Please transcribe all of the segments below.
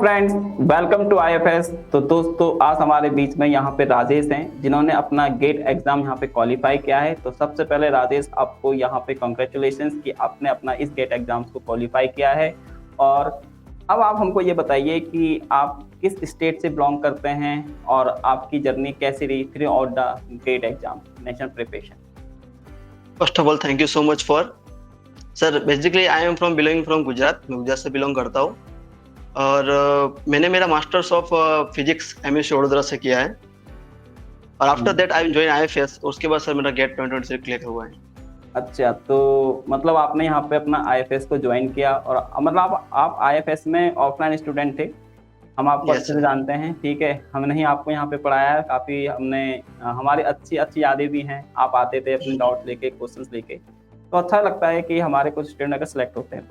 Friends, welcome to IFS. तो दोस्तों, आज हमारे बीच में यहाँ पे राजेश हैं जिन्होंने अपना गेट एग्जाम यहाँ पे क्वालिफाई किया है। तो सबसे पहले राजेश, आपको यहाँ पे कॉन्ग्रेचुलेशंस कि आपने अपना इस गेट एग्जाम्स को क्वालिफाई किया है। और अब आप हमको ये बताइए कि आप किस स्टेट से बिलोंग करते हैं और आपकी जर्नी कैसी रही throughout the GATE exam national preparation. First of all thank you so much for sir. Basically I am belonging from Gujarat. मैं गुजरात से बिलोंग करता हूँ और मैंने मेरा masters of physics MSc Vadodara से किया है और after that I join IFS. उसके बाद सर मेरा गेट 2026 क्लियर हुआ है। अच्छा, तो मतलब आपने यहाँ पे अपना आईएफएस को ज्वाइन किया और मतलब आप आईएफएस में ऑफलाइन स्टूडेंट थे। हम आपको अच्छे से जानते हैं, ठीक है। हमने ही आपको यहाँ पे पढ़ाया है, काफ़ी हमने हमारी अच्छी अच्छी यादें भी हैं। आप आते थे अपने डाउट लेके, क्वेश्चंस लेके, तो अच्छा लगता है कि हमारे कुछ स्टूडेंट अगर सेलेक्ट होते हैं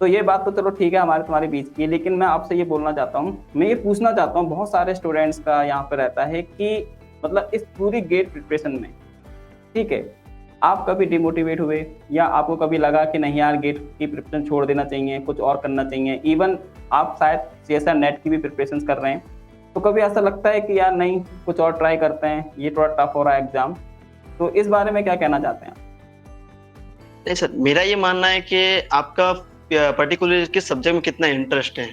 तो ये बात तो चलो ठीक है हमारे तुम्हारे बीच की। लेकिन मैं आपसे ये बोलना चाहता हूँ, मैं ये पूछना चाहता हूँ, बहुत सारे स्टूडेंट्स का यहाँ पे रहता है कि मतलब इस पूरी गेट प्रिपरेशन में, ठीक है, आप कभी डिमोटिवेट हुए या आपको कभी लगा कि नहीं यार गेट की प्रिपरेशन छोड़ देना चाहिए, कुछ और करना चाहिए। इवन आप शायद सीएसआर नेट की भी प्रिपरेशन कर रहे हैं, तो कभी ऐसा लगता है कि यार नहीं कुछ और ट्राई करते हैं, ये थोड़ा टफ हो रहा है एग्जाम। तो इस बारे में क्या कहना चाहते हैं आप? नहीं सर, मेरा ये मानना है कि आपका पर्टिकुलर किस सब्जेक्ट में कितना इंटरेस्ट है।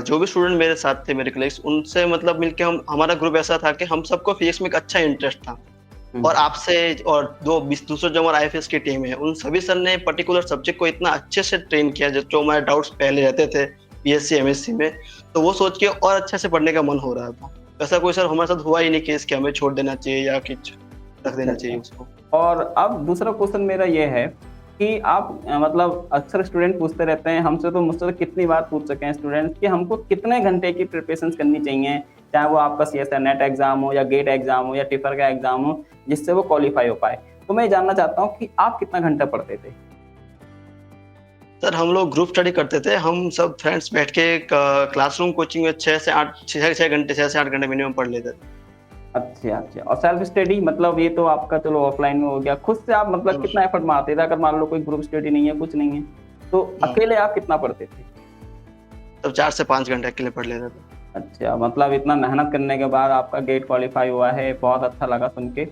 जो भी स्टूडेंट मेरे साथ थे, मेरे कलीग्स, उनसे मतलब मिलके हमारा ग्रुप ऐसा था कि हम सबको फिजिक्स में एक अच्छा इंटरेस्ट था। और आपसे और दूसरे जो हमारे आईएफएस की टीम है, उन सभी सर ने पर्टिकुलर सब्जेक्ट को इतना अच्छे से ट्रेन किया जो हमारे डाउट्स पहले रहते थे बीएससी एमएससी में, तो वो सोच के और अच्छे से पढ़ने का मन हो रहा था। ऐसा कोई सर हमारे साथ हुआ ही नहीं केस कि हमें छोड़ देना चाहिए या कुछ रख देना चाहिए उसको। और अब दूसरा क्वेश्चन मेरा ये है कि आप मतलब अक्सर स्टूडेंट पूछते रहते हैं हमसे, तो मुझसे कितनी बार पूछ सके हैं स्टूडेंट्स कि हमको कितने घंटे की प्रिपरेशन करनी चाहिए, चाहे वो आपका सीएसआर नेट एग्जाम हो या गेट एग्जाम हो या टिफर का एग्जाम हो, जिससे वो क्वालिफाई हो पाए। तो मैं जानना चाहता हूँ कि आप कितना घंटा पढ़ते थे? सर हम लोग ग्रुप स्टडी करते थे। हम सब फ्रेंड्स बैठ के क्लासरूम कोचिंग में 6 से 8 घंटे मिनिमम पढ़ लेते थे। अच्छा। और सेल्फ स्टडी मतलब ये तो आपका चलो ऑफलाइन में हो गया, खुद से आप मतलब कितना एफर्ट मारते थे? अगर मान लो कोई ग्रुप स्टडी नहीं है, कुछ नहीं है, तो अकेले आप कितना पढ़ते थे? तब 4 से 5 घंटे अकेले पढ़ लेते थे। अच्छा, मतलब इतना मेहनत करने के बाद आपका गेट क्वालिफाई हुआ है, बहुत अच्छा लगा सुन के।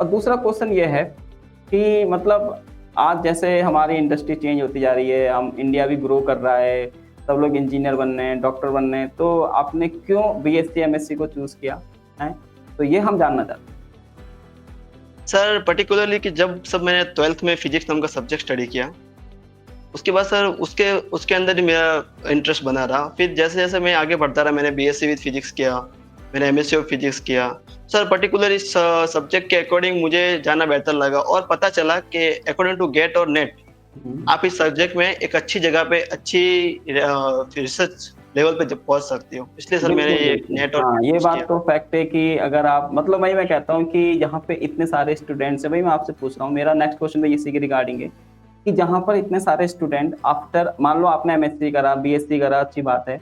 और दूसरा क्वेश्चन ये है कि मतलब आज जैसे हमारी इंडस्ट्री चेंज होती जा रही है, हम इंडिया भी ग्रो कर रहा है, सब लोग इंजीनियर बन रहे हैं, डॉक्टर बन रहे हैं, तो आपने क्यों बीएससी एमएससी को चूज किया है? तो ये हम जानना चाहते हैं सर। पर्टिकुलरली कि जब सब मैंने 12th में फिजिक्स नाम का सब्जेक्ट स्टडी किया, उसके बाद सर उसके अंदर ही मेरा इंटरेस्ट बना रहा। फिर जैसे जैसे मैं आगे बढ़ता रहा, मैंने बीएससी विद फिजिक्स किया, मैंने एमएससी ऑफ फिजिक्स किया। सर पर्टिकुलर इस सब्जेक्ट के अकॉर्डिंग मुझे जाना बेहतर लगा और पता चला कि अकॉर्डिंग टू गेट और नेट आप इस सब्जेक्ट में एक अच्छी जगह पे अच्छी रिसर्च लेवल पे पहुंच सकती हो। इसलिए सर मैंने ये नेट और ये बात तो फैक्ट है कि अगर आप मतलब मैं कहता हूँ कि यहाँ पे इतने सारे स्टूडेंट्स हैं, भाई मैं आपसे पूछ रहा हूँ, मेरा नेक्स्ट क्वेश्चन भी इसी के रिगार्डिंग है कि जहाँ पर इतने सारे स्टूडेंट आफ्टर मान लो आपने एमएससी करा, बीएससी करा, अच्छी बात है,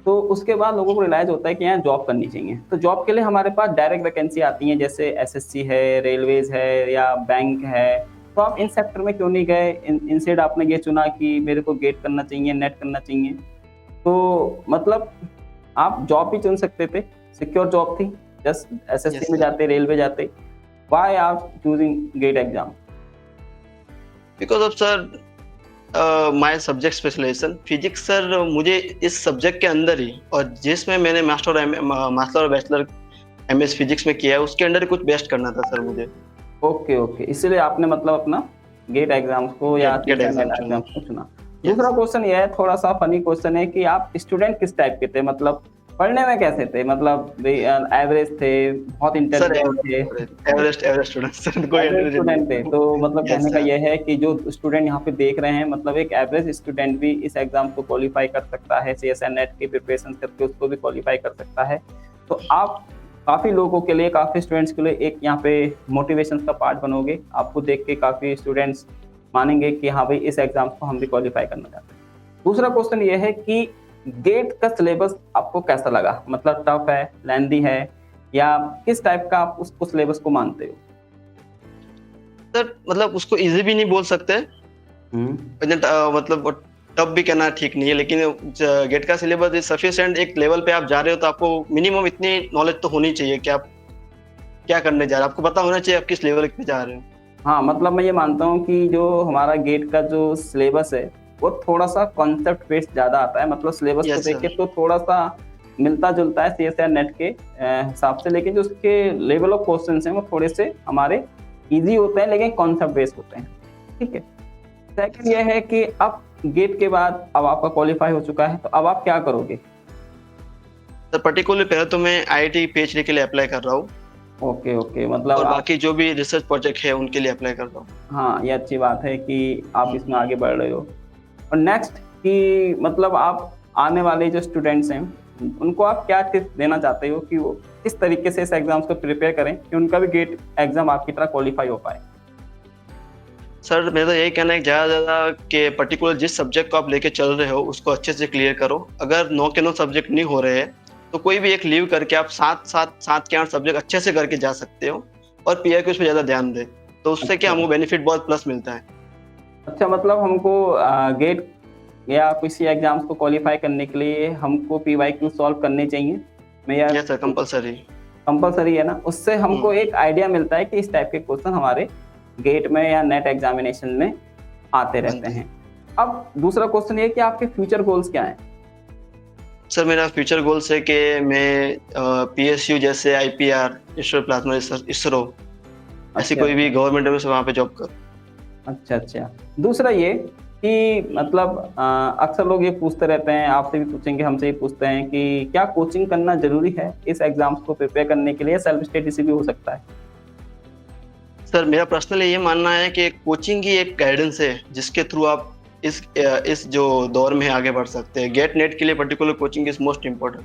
तो उसके बाद लोगों को रियलाइज होता है कि यहाँ जॉब करनी चाहिए। तो जॉब के लिए हमारे पास डायरेक्ट वैकेंसी आती है, जैसे एसएससी है, रेलवेज है या बैंक है। तो आप इन सेक्टर में क्यों नहीं गए? इंस्टेड आपने ये चुना कि मेरे को गेट करना चाहिए, नेट करना चाहिए। तो मतलब आप जॉब भी चुन सकते थे, सिक्योर जॉब थी, जस्ट एसएससी में जाते, रेलवे जाते। व्हाई आप choosing GATE exam? Because of sir my subject specialisation physics. Sir मुझे इस सब्जेक्ट के अंदर ही और जिसमें मैंने मास्टर और बैचलर एमएस फिजिक्स में किया है, उसके अंदर ही कुछ बेस्ट करना था सर मुझे। ओके, इसलिए आपने मतलब अपना गेट एग्जाम्स को या गेट एग्जाम को चुना। दूसरा क्वेश्चन ये है, थोड़ा सा फनी क्वेश्चन है कि आप स्टूडेंट किस टाइप के थे, मतलब पढ़ने में कैसे थे? मतलब एवरेज थे, बहुत इंटेलिजेंट थे? एवरेज स्टूडेंट थे। तो मतलब कहने का ये है कि जो स्टूडेंट यहाँ पे देख रहे हैं, मतलब एक एवरेज स्टूडेंट भी इस एग्जाम को क्वालिफाई कर सकता है, सीएसआर नेट की प्रिपरेशन करके उसको भी क्वालिफाई कर सकता है। तो आप काफ़ी लोगों के लिए, काफ़ी स्टूडेंट्स के लिए एक यहाँ पे मोटिवेशन का पार्ट बनोगे। आपको देख के काफ़ी स्टूडेंट्स मानेंगे कि हाँ भाई इस एग्जाम को हम भी क्वालिफाई करना चाहते हैं। दूसरा क्वेश्चन ये है कि गेट का सिलेबस आपको कैसा लगा? मतलब टफ है, लेंथी है, या किस टाइप का आप उसको सिलेबस को मानते हो? सर मतलब उसको इजी भी नहीं बोल सकते, मतलब तब भी कहना ठीक नहीं है, लेकिन गेट का सिलेबस इज सफिशिएंट। एक लेवल पे आप जा रहे हो तो आपको मिनिमम इतनी नॉलेज तो होनी चाहिए कि आप क्या करने जा रहे हो, आपको पता होना चाहिए आप किस लेवल पे जा रहे हो। हाँ, मतलब मैं ये मानता हूँ कि जो हमारा गेट का जो सिलेबस है वो थोड़ा सा कॉन्सेप्ट बेस्ड ज़्यादा आता है, मतलब सिलेबस को यस देख के सर। तो थोड़ा सा मिलता जुलता है सीएसआर नेट के हिसाब से, लेकिन जो उसके लेवल ऑफ क्वेश्चन हैं वो थोड़े से हमारे इजी होते हैं लेकिन कॉन्सेप्ट बेस्ड होते हैं। ठीक है। सेकंड ये है कि अब गेट के बाद अब आपका क्वालिफाई हो चुका है, तो अब आप क्या करोगे? सर पर्टिकुलरली पहले तो मैं आईआईटी पीएचडी के लिए अप्लाई कर रहा हूँ, ओके ओके, मतलब और आप, बाकी जो भी रिसर्च प्रोजेक्ट है उनके लिए अप्लाई कर रहा हूँ। हाँ ये अच्छी बात है कि आप इसमें आगे बढ़ रहे हो। और नेक्स्ट कि मतलब आप आने वाले जो स्टूडेंट्स हैं उनको आप क्या टिप्स देना चाहते हो कि वो किस तरीके से इस एग्जाम्स को प्रिपेयर करें कि उनका भी गेट एग्जाम आपकी तरह क्वालिफाई हो पाए? सर मेरा तो यही कहना है कि ज़्यादा से ज़्यादा कि पर्टिकुलर जिस सब्जेक्ट को आप लेके चल रहे हो उसको अच्छे से क्लियर करो। अगर 9 के 9 सब्जेक्ट नहीं हो रहे हैं तो कोई भी एक लीव करके आप 7 के 8 सब्जेक्ट अच्छे से करके जा सकते हो, और पीआईक्यूज पे ज़्यादा ध्यान दें, तो उससे क्या अच्छा हमको बेनिफिट बहुत प्लस मिलता है। अच्छा, मतलब हमको गेट या किसी एग्जाम्स को क्वालिफाई करने के लिए हमको पीवाईक्यू सॉल्व करने चाहिए? मैं या यस सर, कंपलसरी। कंपलसरी है ना, उससे हमको एक आइडिया मिलता है कि इस टाइप के क्वेश्चन हमारे गेट में या नेट एग्जामिनेशन में आते रहते हैं। अब दूसरा क्वेश्चन ये कि आपके फ्यूचर गोल्स क्या हैं? सर मेरा फ्यूचर गोल्स है कि मैं पीएसयू जैसे आईपीआर, ईश्वर प्लाज्मा रिसर्च, इसरो, ऐसी अच्छा कोई भी गवर्नमेंट से वहाँ पे जॉब करूँ। अच्छा अच्छा। दूसरा ये कि मतलब अक्सर लोग ये पूछते रहते हैं, आपसे भी पूछेंगे, हमसे भी पूछते हैं कि क्या कोचिंग करना जरूरी है इस एग्जाम्स को प्रिपेयर करने के लिए, सेल्फ स्टडी से भी हो सकता है? सर मेरा पर्सनली ये मानना है कि कोचिंग ही एक गाइडेंस है जिसके थ्रू आप इस जो दौर में आगे बढ़ सकते हैं। गेट नेट के लिए particular coaching is most important.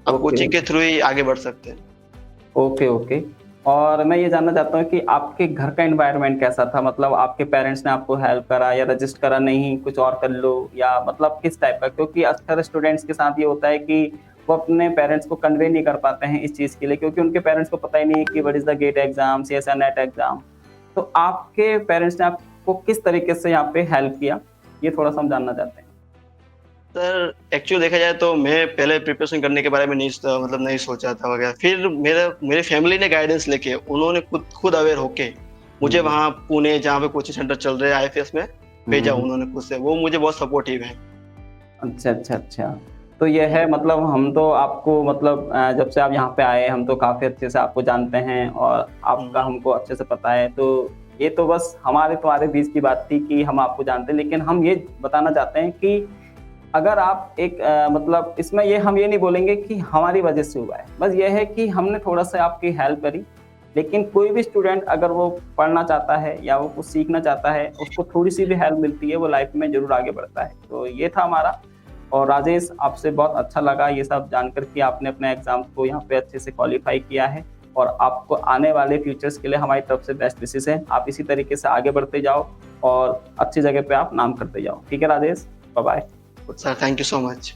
आप ओके कोचिंग के थ्रू ही आगे बढ़ सकते हैं। Okay okay. और मैं ये जानना चाहता हूँ कि आपके घर का एनवायरनमेंट कैसा था? मतलब आपके पेरेंट्स ने आपको हेल्प करा या रजिस्ट करा, नहीं कुछ और कर लो, या मतलब किस टाइप का? क्योंकि अक्सर स्टूडेंट्स के साथ ये होता है कि वो अपने पेरेंट्स को कन्वे नहीं कर पाते हैं इस चीज़ के लिए, क्योंकि उनके पेरेंट्स को पता ही नहीं है कि what is the GATE exam, CSR NET exam. तो आपके पेरेंट्स ने आपको किस तरीके से यहाँ पे हेल्प किया, ये थोड़ा सा हम जानना चाहते हैं। सर एक्चुअली देखा जाए तो मैं पहले प्रिपरेशन करने के बारे में नहीं सोचा था वगैरह। फिर मेरे फैमिली ने गाइडेंस लेके, उन्होंने खुद अवेयर होके मुझे वहाँ पुणे जहाँ पे कोचिंग सेंटर चल रहे हैं आईएफएस में भेजा उन्होंने खुद से। वो मुझे बहुत सपोर्टिव है। अच्छा अच्छा अच्छा। तो ये है, मतलब हम तो आपको मतलब जब से आप यहाँ पे आए हम तो काफ़ी अच्छे से आपको जानते हैं और आपका हमको अच्छे से पता है। तो ये तो बस हमारे तुम्हारे बीच की बात थी कि हम आपको जानते हैं, लेकिन हम ये बताना चाहते हैं कि अगर आप एक मतलब इसमें हम ये नहीं बोलेंगे कि हमारी वजह से हुआ है, बस ये है कि हमने थोड़ा सा आपकी हेल्प करी। लेकिन कोई भी स्टूडेंट अगर वो पढ़ना चाहता है या वो कुछ सीखना चाहता है, उसको थोड़ी सी भी हेल्प मिलती है, वो लाइफ में ज़रूर आगे बढ़ता है। तो ये था हमारा। और राजेश, आपसे बहुत अच्छा लगा ये सब जानकर कि आपने अपने एग्ज़ाम्स को यहाँ पे अच्छे से क्वालिफ़ाई किया है और आपको आने वाले फ्यूचर्स के लिए हमारी तरफ से बेस्ट विशेस हैं। आप इसी तरीके से आगे बढ़ते जाओ और अच्छी जगह पे आप नाम करते जाओ। ठीक है Rajesh, bye bye. Sir thank you so much.